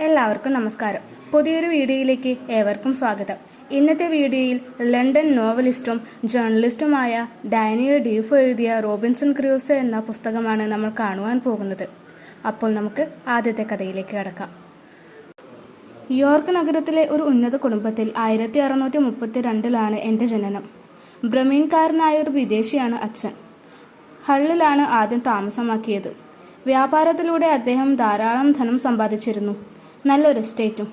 എല്ലാവർക്കും നമസ്കാരം. പുതിയൊരു വീഡിയോയിലേക്ക് ഏവർക്കും സ്വാഗതം. ഇന്നത്തെ വീഡിയോയിൽ ലണ്ടൻ നോവലിസ്റ്റും ജേർണലിസ്റ്റുമായ ഡാനിയൽ ഡീഫോ എഴുതിയ റോബിൻസൺ ക്രൂസോ എന്ന പുസ്തകമാണ് നമ്മൾ കാണുവാൻ പോകുന്നത്. അപ്പോൾ നമുക്ക് ആദ്യത്തെ കഥയിലേക്ക് കടക്കാം. യോർക്ക് നഗരത്തിലെ ഒരു ഉന്നത കുടുംബത്തിൽ 1632 എൻ്റെ ജനനം. ബ്രഹ്മീൻകാരനായ ഒരു വിദേശിയാണ് അച്ഛൻ. ഹള്ളിലാണ് ആദ്യം താമസമാക്കിയത്. വ്യാപാരത്തിലൂടെ അദ്ദേഹം ധാരാളം ധനം സമ്പാദിച്ചിരുന്നു, നല്ലൊരു എസ്റ്റേറ്റും.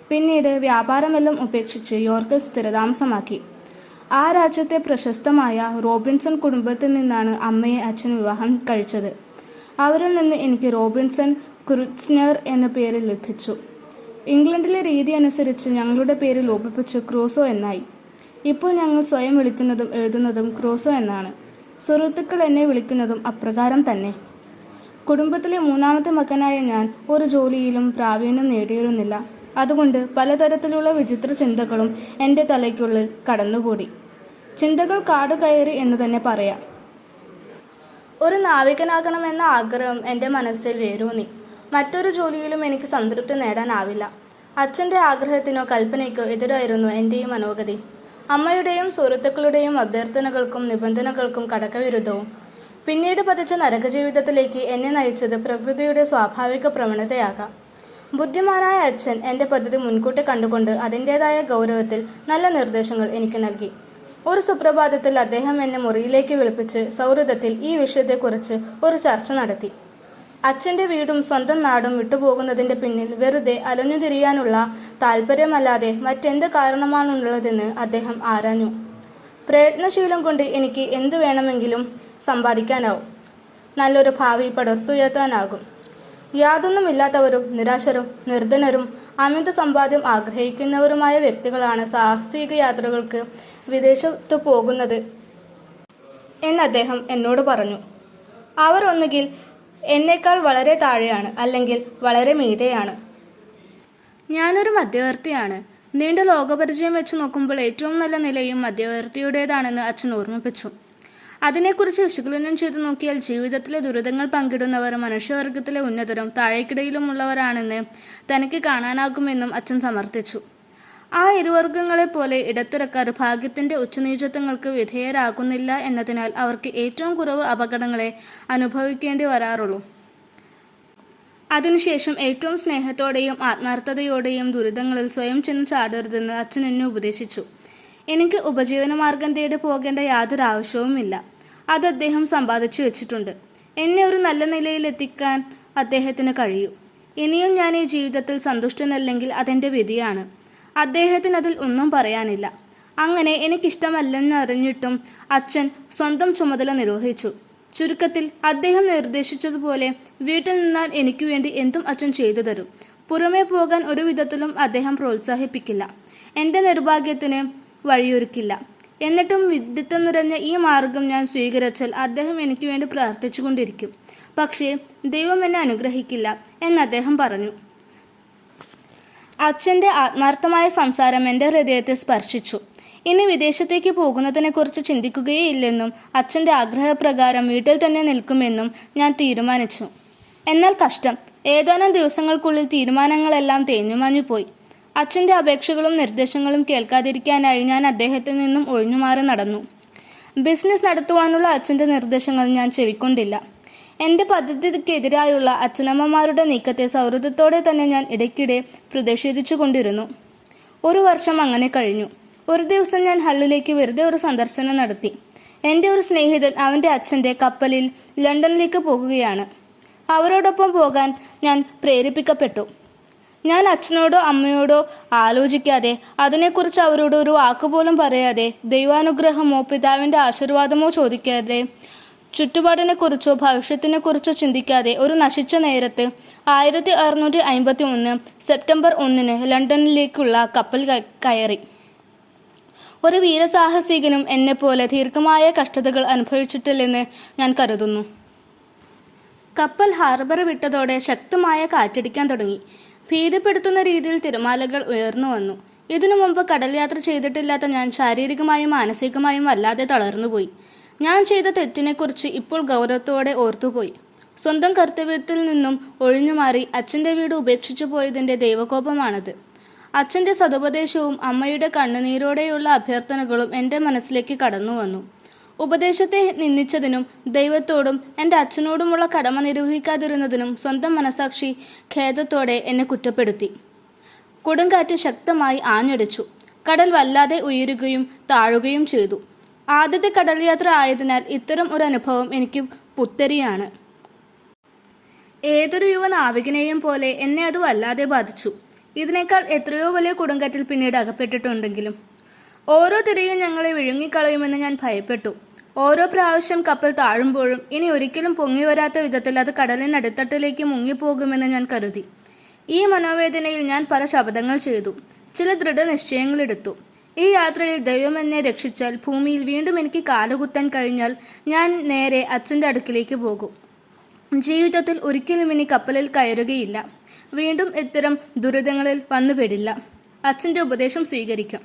പിന്നീട് വ്യാപാരമെല്ലാം ഉപേക്ഷിച്ച് യോർക്കിൽ സ്ഥിരതാമസമാക്കി. ആ രാജ്യത്തെ പ്രശസ്തമായ റോബിൻസൺ കുടുംബത്തിൽ നിന്നാണ് അമ്മയെ അച്ഛൻ വിവാഹം കഴിച്ചത്. അവരിൽ നിന്ന് എനിക്ക് റോബിൻസൺ ക്രൂസ്നർ എന്ന പേര് ലഭിച്ചു. ഇംഗ്ലണ്ടിലെ രീതി അനുസരിച്ച് ഞങ്ങളുടെ പേര് ലോപിപ്പിച്ച് ക്രൂസോ എന്നായി. ഇപ്പോൾ ഞങ്ങൾ സ്വയം വിളിക്കുന്നതും എഴുതുന്നതും ക്രൂസോ എന്നാണ്. സുഹൃത്തുക്കൾ എന്നെ വിളിക്കുന്നതും അപ്രകാരം തന്നെ. കുടുംബത്തിലെ മൂന്നാമത്തെ മകനായ ഞാൻ ഒരു ജോലിയിലും പ്രാവീണ്യം നേടിയിരുന്നില്ല. അതുകൊണ്ട് പലതരത്തിലുള്ള വിചിത്ര ചിന്തകളും എൻ്റെ തലയ്ക്കുള്ളിൽ കടന്നുകൂടി. ചിന്തകൾ കാട് കയറി എന്ന് തന്നെ പറയാം. ഒരു നാവികനാകണമെന്ന ആഗ്രഹം എൻ്റെ മനസ്സിൽ വേരൂന്നി. മറ്റൊരു ജോലിയിലും എനിക്ക് സംതൃപ്തി നേടാനാവില്ല. അച്ഛൻ്റെ ആഗ്രഹത്തിനോ കൽപ്പനയ്ക്കോ എതിരായിരുന്നു എൻ്റെ ഈ മനോഗതി. അമ്മയുടെയും സുഹൃത്തുക്കളുടെയും അഭ്യർത്ഥനകൾക്കും നിബന്ധനകൾക്കും കടക്കവിരുദ്ധവും. പിന്നീട് പതിച്ച നരകജീവിതത്തിലേക്ക് എന്നെ നയിച്ചത് പ്രകൃതിയുടെ സ്വാഭാവിക പ്രവണതയാകാം. ബുദ്ധിമാനായ അച്ഛൻ എൻ്റെ പദ്ധതി മുൻകൂട്ടി കണ്ടുകൊണ്ട് അതിൻ്റെതായ ഗൗരവത്തിൽ നല്ല നിർദ്ദേശങ്ങൾ എനിക്ക് നൽകി. ഒരു സുപ്രഭാതത്തിൽ അദ്ദേഹം എന്നെ മുറിയിലേക്ക് വിളിപ്പിച്ച് സൗഹൃദത്തിൽ ഈ വിഷയത്തെക്കുറിച്ച് ഒരു ചർച്ച നടത്തി. അച്ഛൻ്റെ വീടും സ്വന്തം നാടും വിട്ടുപോകുന്നതിൻ്റെ പിന്നിൽ വെറുതെ അലഞ്ഞുതിരിയാനുള്ള താല്പര്യമല്ലാതെ മറ്റെന്ത് കാരണമാണുള്ളതെന്ന് അദ്ദേഹം ആരാഞ്ഞു. പ്രയത്നശീലം കൊണ്ട് എനിക്ക് എന്തു വേണമെങ്കിലും സമ്പാദിക്കാനാവും. നല്ലൊരു ഭാവി പടുത്തുയർത്താനാകും. യാതൊന്നുമില്ലാത്തവരും നിരാശരും നിർധനരും അമിത സമ്പാദ്യം ആഗ്രഹിക്കുന്നവരുമായ വ്യക്തികളാണ് സാഹസിക യാത്രകൾക്ക് വിദേശത്തു പോകുന്നത് എന്ന് അദ്ദേഹം എന്നോട് പറഞ്ഞു. അവർ ഒന്നുകിൽ എന്നേക്കാൾ വളരെ താഴെയാണ്, അല്ലെങ്കിൽ വളരെ മീതെയാണ്. ഞാനൊരു മധ്യവർത്തിയാണ്. നീണ്ട ലോകപരിചയം വെച്ച് നോക്കുമ്പോൾ ഏറ്റവും നല്ല നിലയും മധ്യവർത്തിയുടേതാണെന്ന് അച്ഛൻ ഓർമ്മിപ്പിച്ചു. അതിനെക്കുറിച്ച് വിശകലനം ചെയ്തു നോക്കിയാൽ ജീവിതത്തിലെ ദുരിതങ്ങൾ പങ്കിടുന്നവർ മനുഷ്യവർഗത്തിലെ ഉന്നതരും താഴേക്കിടയിലുമുള്ളവരാണെന്ന് തനിക്ക് കാണാനാകുമെന്നും അച്ഛൻ സമർത്ഥിച്ചു. ആ ഇരുവർഗങ്ങളെപ്പോലെ ഇടത്തരക്കാർ ഭാഗ്യത്തിന്റെ ഉച്ചനീചത്വങ്ങൾക്ക് വിധേയരാകുന്നില്ല എന്നതിനാൽ അവർക്ക് ഏറ്റവും കുറവ് അപകടങ്ങളെ അനുഭവിക്കേണ്ടി വരാറുള്ളൂ. അതിനുശേഷം ഏറ്റവും സ്നേഹത്തോടെയും ആത്മാർത്ഥതയോടെയും ദുരിതങ്ങളിൽ സ്വയം ചെന്ന് ചാടരുതെന്ന് അച്ഛൻ എന്നെ ഉപദേശിച്ചു. എനിക്ക് ഉപജീവനമാർഗം തേടി പോകേണ്ട യാതൊരു ആവശ്യവുമില്ല. അത് അദ്ദേഹം സമ്പാദിച്ചു വെച്ചിട്ടുണ്ട്. എന്നെ ഒരു നല്ല നിലയിലെത്തിക്കാൻ അദ്ദേഹത്തിന് കഴിയും. ഇനിയും ഞാൻ ഈ ജീവിതത്തിൽ സന്തുഷ്ടനല്ലെങ്കിൽ അതെന്റെ വിധിയാണ്. അദ്ദേഹത്തിന് അതിൽ ഒന്നും പറയാനില്ല. അങ്ങനെ എനിക്കിഷ്ടമല്ലെന്നറിഞ്ഞിട്ടും അച്ഛൻ സ്വന്തം ചുമതല നിർവഹിച്ചു. ചുരുക്കത്തിൽ അദ്ദേഹം നിർദ്ദേശിച്ചതുപോലെ വീട്ടിൽ നിന്നാൽ എനിക്ക് വേണ്ടി എന്തും അച്ഛൻ ചെയ്തു തരും. പുറമേ പോകാൻ ഒരു വിധത്തിലും അദ്ദേഹം പ്രോത്സാഹിപ്പിക്കില്ല. എന്റെ നിർഭാഗ്യത്തിന് വഴിയൊരുക്കില്ല. എന്നിട്ടും വിഡിത്തം നിറഞ്ഞ ഈ മാർഗം ഞാൻ സ്വീകരിച്ചാൽ അദ്ദേഹം എനിക്ക് വേണ്ടി പ്രാർത്ഥിച്ചുകൊണ്ടിരിക്കും. പക്ഷേ ദൈവം എന്നെ അനുഗ്രഹിക്കില്ല എന്ന് അദ്ദേഹം പറഞ്ഞു. അച്ഛൻ്റെ ആത്മാർത്ഥമായ സംസാരം എൻ്റെ ഹൃദയത്തെ സ്പർശിച്ചു. ഇനി വിദേശത്തേക്ക് പോകുന്നതിനെക്കുറിച്ച് ചിന്തിക്കുകയേ ഇല്ലെന്നും അച്ഛൻ്റെ ആഗ്രഹപ്രകാരം വീട്ടിൽ തന്നെ നിൽക്കുമെന്നും ഞാൻ തീരുമാനിച്ചു. എന്നാൽ കഷ്ടം, ഏതാനും ദിവസങ്ങൾക്കുള്ളിൽ തീരുമാനങ്ങളെല്ലാം തേഞ്ഞുമാഞ്ഞുപോയി. അച്ഛൻ്റെ അപേക്ഷകളും നിർദ്ദേശങ്ങളും കേൾക്കാതിരിക്കാനായി ഞാൻ അദ്ദേഹത്തിൽ നിന്നും ഒഴിഞ്ഞുമാറി നടന്നു. ബിസിനസ് നടത്തുവാനുള്ള അച്ഛൻ്റെ നിർദ്ദേശങ്ങൾ ഞാൻ ചെവിക്കൊണ്ടില്ല. എൻ്റെ പദ്ധതിക്കെതിരായുള്ള അച്ഛനമ്മമാരുടെ നീക്കത്തെ സൗഹൃദത്തോടെ തന്നെ ഞാൻ ഇടയ്ക്കിടെ പ്രതിഷേധിച്ചു കൊണ്ടിരുന്നു. ഒരു വർഷം അങ്ങനെ കഴിഞ്ഞു. ഒരു ദിവസം ഞാൻ ഹള്ളിലേക്ക് വെറുതെ ഒരു സന്ദർശനം നടത്തി. എൻ്റെ ഒരു സ്നേഹിതൻ അവൻ്റെ അച്ഛൻ്റെ കപ്പലിൽ ലണ്ടനിലേക്ക് പോകുകയാണ്. അവരോടൊപ്പം പോകാൻ ഞാൻ പ്രേരിപ്പിക്കപ്പെട്ടു. ഞാൻ അച്ഛനോടോ അമ്മയോടോ ആലോചിക്കാതെ, അതിനെക്കുറിച്ച് അവരോട് ഒരു വാക്കുപോലും പറയാതെ, ദൈവാനുഗ്രഹമോ പിതാവിൻ്റെ ആശീർവാദമോ ചോദിക്കാതെ, ചുറ്റുപാടിനെക്കുറിച്ചോ ഭവിഷ്യത്തിനെക്കുറിച്ചോ ചിന്തിക്കാതെ ഒരു നശിച്ച നേരത്ത് 1651 സെപ്റ്റംബർ 1 ലണ്ടനിലേക്കുള്ള കപ്പൽ കയറി. ഒരു വീരസാഹസികനും എന്നെപ്പോലെ ദീർഘമായ കഷ്ടതകൾ അനുഭവിച്ചിട്ടില്ലെന്ന് ഞാൻ കരുതുന്നു. കപ്പൽ ഹാർബർ വിട്ടതോടെ ശക്തമായ കാറ്റടിക്കാൻ തുടങ്ങി. ഭീതിപ്പെടുത്തുന്ന രീതിയിൽ തിരമാലകൾ ഉയർന്നു വന്നു. ഇതിനു മുമ്പ് കടൽ യാത്ര ചെയ്തിട്ടില്ലാത്ത ഞാൻ ശാരീരികമായും മാനസികമായും വല്ലാതെ തളർന്നുപോയി. ഞാൻ ചെയ്ത തെറ്റിനെക്കുറിച്ച് ഇപ്പോൾ ഗൗരവത്തോടെ ഓർത്തുപോയി. സ്വന്തം കർത്തവ്യത്തിൽ നിന്നും ഒഴിഞ്ഞുമാറി അച്ഛൻ്റെ വീട് ഉപേക്ഷിച്ചു പോയതിൻ്റെ ദൈവകോപമാണത്. അച്ഛൻ്റെ സതുപദേശവും അമ്മയുടെ കണ്ണുനീരോടെയുള്ള അഭ്യർത്ഥനകളും എൻ്റെ മനസ്സിലേക്ക് കടന്നു വന്നു. ഉപദേശത്തെ നിന്ദിച്ചതിനും ദൈവത്തോടും എൻ്റെ അച്ഛനോടുമുള്ള കടമ നിർവഹിക്കാതിരുന്നതിനും സ്വന്തം മനസാക്ഷി ഖേദത്തോടെ എന്നെ കുറ്റപ്പെടുത്തി. കൊടുങ്കാറ്റ് ശക്തമായി ആഞ്ഞടിച്ചു. കടൽ വല്ലാതെ ഉയരുകയും താഴുകയും ചെയ്തു. ആദ്യത്തെ കടൽ യാത്ര ആയതിനാൽ ഇത്തരം ഒരു അനുഭവം എനിക്ക് പുത്തരിയാണ്. ഏതൊരു യുവ നാവികനെയും പോലെ എന്നെ അത് വല്ലാതെ ബാധിച്ചു. ഇതിനേക്കാൾ എത്രയോ വലിയ കൊടുങ്കാറ്റിൽ പിന്നീട് അകപ്പെട്ടിട്ടുണ്ടെങ്കിലും ഓരോ തിരയും ഞങ്ങളെ വിഴുങ്ങിക്കളയുമെന്ന് ഞാൻ ഭയപ്പെട്ടു. ഓരോ പ്രാവശ്യം കപ്പൽ താഴുമ്പോഴും ഇനി ഒരിക്കലും പൊങ്ങി വരാത്ത വിധത്തിൽ അത് കടലിനടിത്തട്ടിലേക്ക് മുങ്ങിപ്പോകുമെന്ന് ഞാൻ കരുതി. ഈ മനോവേദനയിൽ ഞാൻ പല ശപഥങ്ങൾ ചെയ്തു. ചില ദൃഢനിശ്ചയങ്ങളെടുത്തു. ഈ യാത്രയിൽ ദൈവം എന്നെ രക്ഷിച്ചാൽ, ഭൂമിയിൽ വീണ്ടും എനിക്ക് കാലുകുത്താൻ കഴിഞ്ഞാൽ ഞാൻ നേരെ അച്ഛൻ്റെ അടുക്കിലേക്ക് പോകും. ജീവിതത്തിൽ ഒരിക്കലും ഇനി കപ്പലിൽ കയറുകയില്ല. വീണ്ടും ഇത്തരം ദുരിതങ്ങളിൽ വന്നുപെടില്ല. അച്ഛൻ്റെ ഉപദേശം സ്വീകരിക്കും.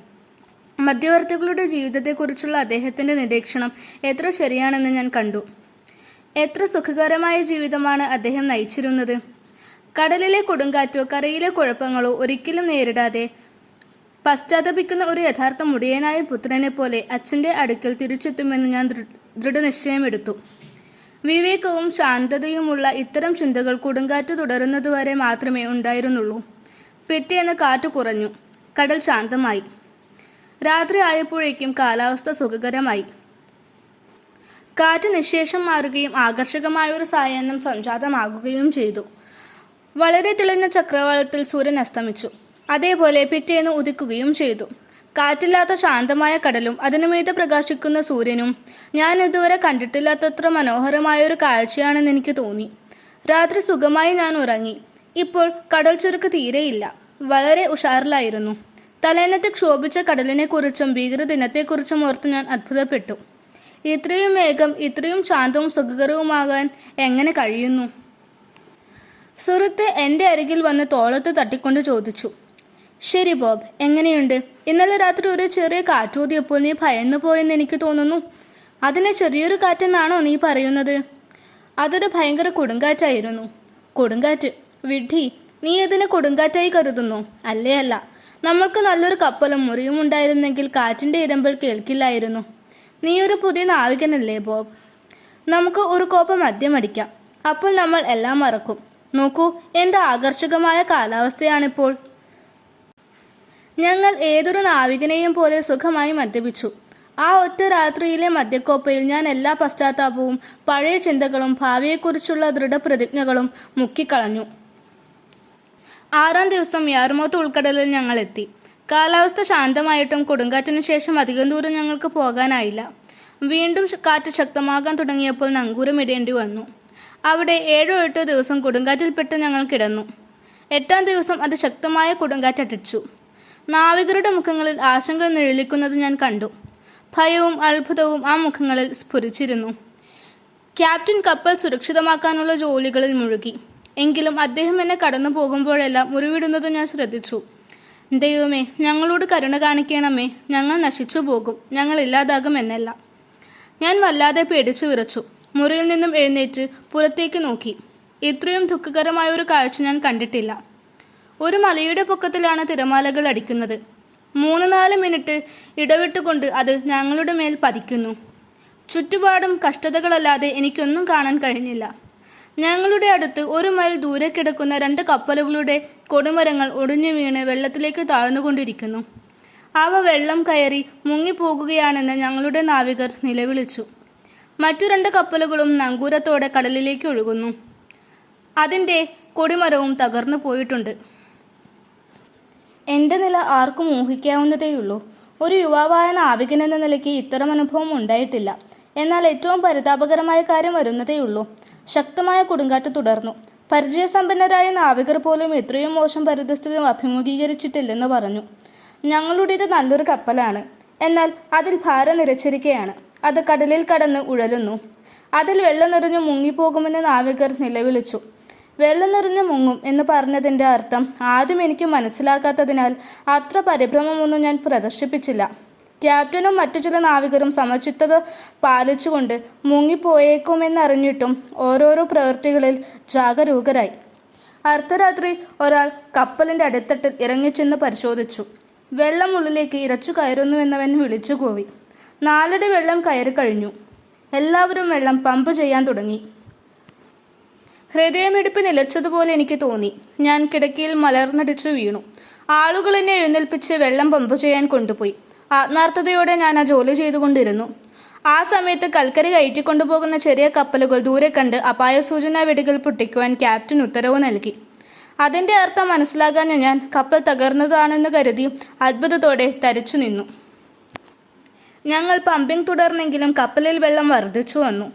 മധ്യവർത്തികളുടെ ജീവിതത്തെക്കുറിച്ചുള്ള അദ്ദേഹത്തിൻ്റെ നിരീക്ഷണം എത്ര ശരിയാണെന്ന് ഞാൻ കണ്ടു. എത്ര സുഖകരമായ ജീവിതമാണ് അദ്ദേഹം നയിച്ചിരുന്നത്. കടലിലെ കൊടുങ്കാറ്റോ കരയിലെ കുഴപ്പങ്ങളോ ഒരിക്കലും നേരിടാതെ പശ്ചാത്തപിക്കുന്ന ഒരു യഥാർത്ഥ മുടിയനായ പുത്രനെ പോലെ അച്ഛൻ്റെ അടുക്കൽ തിരിച്ചെത്തുമെന്ന് ഞാൻ ദൃഢനിശ്ചയമെടുത്തു. വിവേകവും ശാന്തതയുമുള്ള ഇത്തരം ചിന്തകൾ കൊടുങ്കാറ്റ് തുടരുന്നതുവരെ മാത്രമേ ഉണ്ടായിരുന്നുള്ളൂ. പിറ്റേന്ന് കാറ്റ് കുറഞ്ഞു. കടൽ ശാന്തമായി. രാത്രി ആയപ്പോഴേക്കും കാലാവസ്ഥ സുഖകരമായി. കാറ്റ് നിശേഷം മാറുകയും ആകർഷകമായൊരു സായാഹ്നം സംജാതമാകുകയും ചെയ്തു. വളരെ തെളിഞ്ഞ ചക്രവാളത്തിൽ സൂര്യൻ അസ്തമിച്ചു. അതേപോലെ പിറ്റേന്ന് ഉദിക്കുകയും ചെയ്തു. കാറ്റില്ലാത്ത ശാന്തമായ കടലും അതിനുമീതെ പ്രകാശിക്കുന്ന സൂര്യനും ഞാൻ ഇതുവരെ കണ്ടിട്ടില്ലാത്തത്ര മനോഹരമായൊരു കാഴ്ചയാണെന്ന് എനിക്ക് തോന്നി. രാത്രി സുഖമായി ഞാൻ ഉറങ്ങി. ഇപ്പോൾ കടൽ ചുരുക്ക് തീരെയില്ല. വളരെ ഉഷാറിലായിരുന്നു. തലേന്നത്തെ ക്ഷോഭിച്ച കടലിനെക്കുറിച്ചും ഭീകരദിനത്തെക്കുറിച്ചും ഓർത്ത് ഞാൻ അത്ഭുതപ്പെട്ടു. ഇത്രയും വേഗം ഇത്രയും ശാന്തവും സുഖകരവുമാകാൻ എങ്ങനെ കഴിയുന്നു? സുഹൃത്ത് എൻ്റെ അരികിൽ വന്ന് തോളത്ത് തട്ടിക്കൊണ്ട് ചോദിച്ചു. ശരി ബോബ്, എങ്ങനെയുണ്ട്? ഇന്നലെ രാത്രി ഒരു ചെറിയ കാറ്റൂതിയപ്പോൾ നീ ഭയന്നു പോയെന്ന് എനിക്ക് തോന്നുന്നു. അതിനെ ചെറിയൊരു കാറ്റെന്നാണോ നീ പറയുന്നത്? അതൊരു ഭയങ്കര കൊടുങ്കാറ്റായിരുന്നു. കൊടുങ്കാറ്റ്? വിഡ്ഢി, നീ അതിനെ കൊടുങ്കാറ്റായി കരുതുന്നു? അല്ലേ അല്ല. നമ്മൾക്ക് നല്ലൊരു കപ്പലും മുറിയും ഉണ്ടായിരുന്നെങ്കിൽ കാറ്റിൻ്റെ ഇരമ്പൽ കേൾക്കില്ലായിരുന്നു. നീ ഒരു പുതിയ നാവികനല്ലേ ബോബ്? നമുക്ക് ഒരു കോപ്പ മദ്യമടിക്കാം. അപ്പോൾ നമ്മൾ എല്ലാം മറക്കും. നോക്കൂ, എന്ത് ആകർഷകമായ കാലാവസ്ഥയാണിപ്പോൾ. ഞങ്ങൾ ഏതൊരു നാവികനെയും പോലെ സുഖമായി മദ്യപിച്ചു. ആ ഒറ്റ രാത്രിയിലെ മദ്യക്കോപ്പയിൽ ഞാൻ എല്ലാ പശ്ചാത്താപവും പഴയ ചിന്തകളും ഭാവിയെക്കുറിച്ചുള്ള ദൃഢപ്രതിജ്ഞകളും മുക്കിക്കളഞ്ഞു. 6-ാം ദിവസം യാർമൂത്ത് ഉൾക്കടലിൽ ഞങ്ങൾ എത്തി. കാലാവസ്ഥ ശാന്തമായിട്ടും കൊടുങ്കാറ്റിനു ശേഷം അധികം ദൂരം ഞങ്ങൾക്ക് പോകാനായില്ല. വീണ്ടും കാറ്റ് ശക്തമാകാൻ തുടങ്ങിയപ്പോൾ നങ്കൂരമിടേണ്ടി വന്നു. അവിടെ 7-8 ദിവസം കൊടുങ്കാറ്റിൽപ്പെട്ട് ഞങ്ങൾ കിടന്നു. 8-ാം ദിവസം അത് ശക്തമായ കൊടുങ്കാറ്റടിച്ചു. നാവികരുടെ മുഖങ്ങളിൽ ആശങ്ക നിഴലിക്കുന്നത് ഞാൻ കണ്ടു. ഭയവും അത്ഭുതവും ആ മുഖങ്ങളിൽ സ്ഫുരിച്ചിരുന്നു. ക്യാപ്റ്റൻ കപ്പൽ സുരക്ഷിതമാക്കാനുള്ള ജോലികളിൽ മുഴുകി. എങ്കിലും അദ്ദേഹം എന്നെ കടന്നു പോകുമ്പോഴെല്ലാം മുറിവിടുന്നത് ഞാൻ ശ്രദ്ധിച്ചു. ദൈവമേ, ഞങ്ങളോട് കരുണ കാണിക്കണമേ, ഞങ്ങൾ നശിച്ചു പോകും, ഞങ്ങൾ ഇല്ലാതാകും എന്നല്ല. ഞാൻ വല്ലാതെ പേടിച്ചു വിറച്ചു. മുറിയിൽ നിന്നും എഴുന്നേറ്റ് പുറത്തേക്ക് നോക്കി. ഇത്രയും ദുഃഖകരമായ ഒരു കാഴ്ച ഞാൻ കണ്ടിട്ടില്ല. ഒരു മലയുടെ പൊക്കത്തിലാണ് തിരമാലകൾ അടിക്കുന്നത്. 3-4 മിനിറ്റ് ഇടവിട്ടുകൊണ്ട് അത് ഞങ്ങളുടെ മേൽ പതിക്കുന്നു. ചുറ്റുപാടും കഷ്ടതകളല്ലാതെ എനിക്കൊന്നും കാണാൻ കഴിഞ്ഞില്ല. ഞങ്ങളുടെ അടുത്ത് 1 മൈൽ ദൂരെ കിടക്കുന്ന 2 കപ്പലുകളുടെ കൊടുമരങ്ങൾ ഒടിഞ്ഞു വീണ് വെള്ളത്തിലേക്ക് താഴ്ന്നുകൊണ്ടിരിക്കുന്നു. അവ വെള്ളം കയറി മുങ്ങിപ്പോകുകയാണെന്ന് ഞങ്ങളുടെ നാവികർ നിലവിളിച്ചു. മറ്റു 2 കപ്പലുകളും നങ്കൂരത്തോടെ കടലിലേക്ക് ഒഴുകുന്നു. അതിൻ്റെ കൊടിമരവും തകർന്നു പോയിട്ടുണ്ട്. എൻ്റെ നില ആർക്കും ഊഹിക്കാവുന്നതേയുള്ളൂ. ഒരു യുവാവായ നാവികൻ എന്ന നിലയ്ക്ക് ഇത്തരം അനുഭവം ഉണ്ടായിട്ടില്ല. എന്നാൽ ഏറ്റവും പരിതാപകരമായ കാര്യം വരുന്നതേയുള്ളൂ. ശക്തമായ കൊടുങ്കാറ്റ് തുടർന്നു. പരിചയസമ്പന്നരായ നാവികർ പോലും ഇത്രയും മോശം പരിതസ്ഥിതി അഭിമുഖീകരിച്ചിട്ടില്ലെന്ന് പറഞ്ഞു. ഞങ്ങളുടേത് നല്ലൊരു കപ്പലാണ്. എന്നാൽ അതിൽ ഭാരം നിറച്ചിരിക്കുകയാണ്. അത് കടലിൽ കടന്ന് ഉഴലുന്നു. അതിൽ വെള്ളം നിറഞ്ഞു മുങ്ങിപ്പോകുമെന്ന് നാവികർ നിലവിളിച്ചു. വെള്ളം നിറഞ്ഞു മുങ്ങും എന്ന് പറഞ്ഞതിൻ്റെ അർത്ഥം ആദ്യം എനിക്ക് മനസ്സിലാക്കാത്തതിനാൽ അത്ര പരിഭ്രമമൊന്നും ഞാൻ പ്രദർശിപ്പിച്ചില്ല. ക്യാപ്റ്റനും മറ്റു ചില നാവികരും സമചിത്തത പാലിച്ചുകൊണ്ട് മുങ്ങിപ്പോയേക്കുമെന്നറിഞ്ഞിട്ടും ഓരോരോ പ്രവൃത്തികളിൽ ജാഗരൂകരായി. അർദ്ധരാത്രി ഒരാൾ കപ്പലിന്റെ അടിത്തട്ടിൽ ഇറങ്ങിച്ചെന്ന് പരിശോധിച്ചു. വെള്ളം ഉള്ളിലേക്ക് ഇരച്ചു കയറുന്നുവെന്നവൻ വിളിച്ചു കൂവി. 4 അടി വെള്ളം കയറി കഴിഞ്ഞു. എല്ലാവരും വെള്ളം പമ്പ് ചെയ്യാൻ തുടങ്ങി. ഹൃദയമിടിപ്പ് നിലച്ചതുപോലെ എനിക്ക് തോന്നി. ഞാൻ കിടക്കയിൽ മലർന്നടിച്ചു വീണു. ആളുകൾ എന്നെ എഴുന്നേൽപ്പിച്ച് വെള്ളം പമ്പ് ചെയ്യാൻ കൊണ്ടുപോയി. ആത്മാർത്ഥതയോടെ ഞാൻ ആ ജോലി ചെയ്തുകൊണ്ടിരുന്നു. ആ സമയത്ത് കൽക്കരി കയറ്റിക്കൊണ്ടുപോകുന്ന ചെറിയ കപ്പലുകൾ ദൂരെ കണ്ട് അപായ സൂചനാ വെടികൾ പൊട്ടിക്കുവാൻ ക്യാപ്റ്റൻ ഉത്തരവ് നൽകി. അതിന്റെ അർത്ഥം മനസ്സിലാകാൻ ഞാൻ കപ്പൽ തകർന്നതാണെന്ന് കരുതി അത്ഭുതത്തോടെ തരിച്ചു നിന്നു. ഞങ്ങൾ പമ്പിംഗ് തുടർന്നെങ്കിലും കപ്പലിൽ വെള്ളം വർദ്ധിച്ചു വന്നു.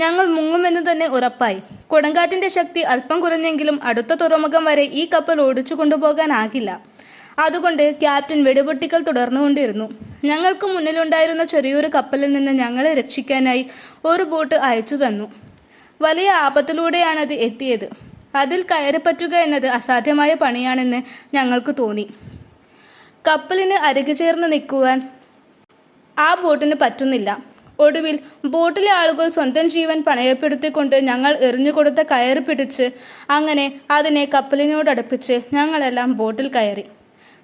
ഞങ്ങൾ മുങ്ങുമെന്ന് തന്നെ ഉറപ്പായി. കൊടുങ്കാറ്റിന്റെ ശക്തി അല്പം കുറഞ്ഞെങ്കിലും അടുത്ത തുറമുഖം വരെ ഈ കപ്പൽ ഓടിച്ചു കൊണ്ടുപോകാനാകില്ല. അതുകൊണ്ട് ക്യാപ്റ്റൻ വെടിപൊട്ടിക്കൽ തുടർന്നുകൊണ്ടിരുന്നു. ഞങ്ങൾക്ക് മുന്നിലുണ്ടായിരുന്ന ചെറിയൊരു കപ്പലിൽ നിന്ന് ഞങ്ങളെ രക്ഷിക്കാനായി ഒരു ബോട്ട് അയച്ചു തന്നു. വലിയ ആപത്തിലൂടെയാണത് എത്തിയത്. അതിൽ കയറിപ്പറ്റുക എന്നത് അസാധ്യമായ പണിയാണെന്ന് ഞങ്ങൾക്ക് തോന്നി. കപ്പലിന് അരികു ചേർന്ന് നിൽക്കുവാൻ ആ ബോട്ടിന് പറ്റുന്നില്ല. ഒടുവിൽ ബോട്ടിലെ ആളുകൾ സ്വന്തം ജീവൻ പണയപ്പെടുത്തിക്കൊണ്ട് ഞങ്ങൾ എറിഞ്ഞുകൊടുത്ത കയറി പിടിച്ച് അങ്ങനെ അതിനെ കപ്പലിനോടടുപ്പിച്ച് ഞങ്ങളെല്ലാം ബോട്ടിൽ കയറി.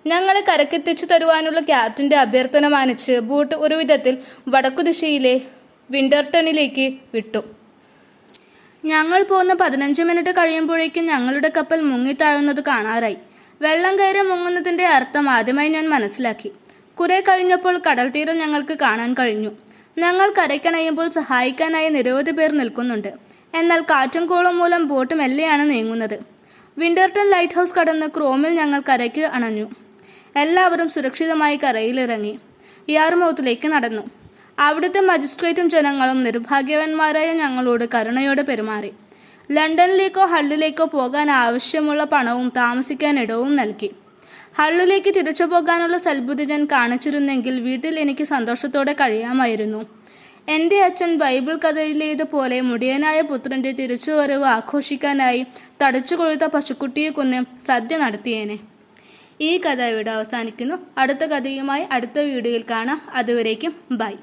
ഞങ്ങളെ കരക്കെത്തിച്ചു തരുവാനുള്ള ക്യാപ്റ്റന്റെ അഭ്യർത്ഥന മാനിച്ച് ബോട്ട് ഒരു വിധത്തിൽ വടക്കുദിശയിലെ വിന്റർട്ടണിലേക്ക് വിട്ടു. ഞങ്ങൾ പോന്ന് 15 മിനിറ്റ് കഴിയുമ്പോഴേക്കും ഞങ്ങളുടെ കപ്പൽ മുങ്ങിത്താഴുന്നത് കാണാറായി. വെള്ളം കയറി മുങ്ങുന്നതിന്റെ അർത്ഥം ആദ്യമായി ഞാൻ മനസ്സിലാക്കി. കുറെ കഴിഞ്ഞപ്പോൾ കടൽ തീരം ഞങ്ങൾക്ക് കാണാൻ കഴിഞ്ഞു. ഞങ്ങൾ കരയ്ക്കണയുമ്പോൾ സഹായിക്കാനായി നിരവധി പേർ നിൽക്കുന്നുണ്ട്. എന്നാൽ കാറ്റും കോളും മൂലം ബോട്ട് മെല്ലെയാണ് നീങ്ങുന്നത്. വിന്റർട്ടൺ ലൈറ്റ് ഹൗസ് കടന്ന് ക്രോമിൽ ഞങ്ങൾ കരയ്ക്ക് അണഞ്ഞു. എല്ലാവരും സുരക്ഷിതമായി കരയിലിറങ്ങി യാർമൗത്തിലേക്ക് നടന്നു. അവിടുത്തെ മജിസ്ട്രേറ്റും ജനങ്ങളും നിർഭാഗ്യവാന്മാരായ ഞങ്ങളോട് കരുണയോടെ പെരുമാറി. ലണ്ടനിലേക്കോ ഹള്ളിലേക്കോ പോകാൻ ആവശ്യമുള്ള പണവും താമസിക്കാൻ ഇടവും നൽകി. ഹള്ളിലേക്ക് തിരിച്ചു പോകാനുള്ള സൽബുദ്ധി ഞാൻ കാണിച്ചിരുന്നെങ്കിൽ വീട്ടിൽ എനിക്ക് സന്തോഷത്തോടെ കഴിയാമായിരുന്നു. എൻ്റെ അച്ഛൻ ബൈബിൾ കഥയിലേതുപോലെ മുടിയനായ പുത്രന്റെ തിരിച്ചുവരവ് ആഘോഷിക്കാനായി തടിച്ചു കൊഴുത്ത പശുക്കുട്ടിയെ കൊന്ന് സദ്യ നടത്തിയേനെ. ഈ കഥ ഇവിടെ അവസാനിക്കുന്നു. അടുത്ത കഥയുമായി അടുത്ത വീഡിയോയിൽ കാണാം. അതുവരേക്കും ബൈ.